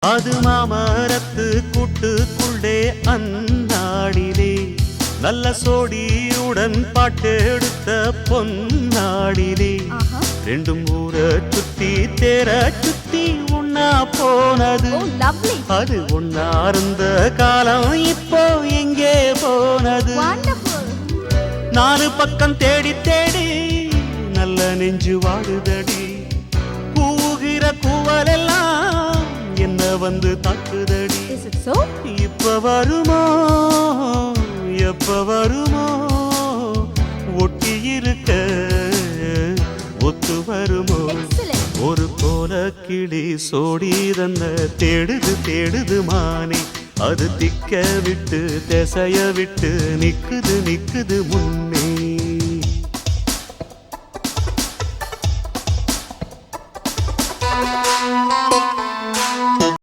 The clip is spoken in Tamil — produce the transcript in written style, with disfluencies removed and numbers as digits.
அது மாமரத்து கூட்டுக்குள்ளே அந்நாடிலே நல்ல சோடியுடன் பாட்டெடுத்த பொன்னாடிலே ரெண்டும் ஊர சுத்தி தேர சுத்தி உண்ணா போனது. அது ஒன்னா இருந்த காலம் இப்போ எங்கே போனது? நாலு பக்கம் தேடி தேடி நல்ல நெஞ்சு வாடுதடி. கூவுகிற கூவலெல்லாம் என்ன வந்து தாக்குதடி. இப்ப வருமோ எப்ப வருமோ ஒட்டி இருக்க ஒத்து வருமோ? ஒரு கோல கிளி சோடி தன்ன தேடுது தேடுது மானே. அது திக்க விட்டு திசைய விட்டு நிக்குது நிக்குது முன்னே.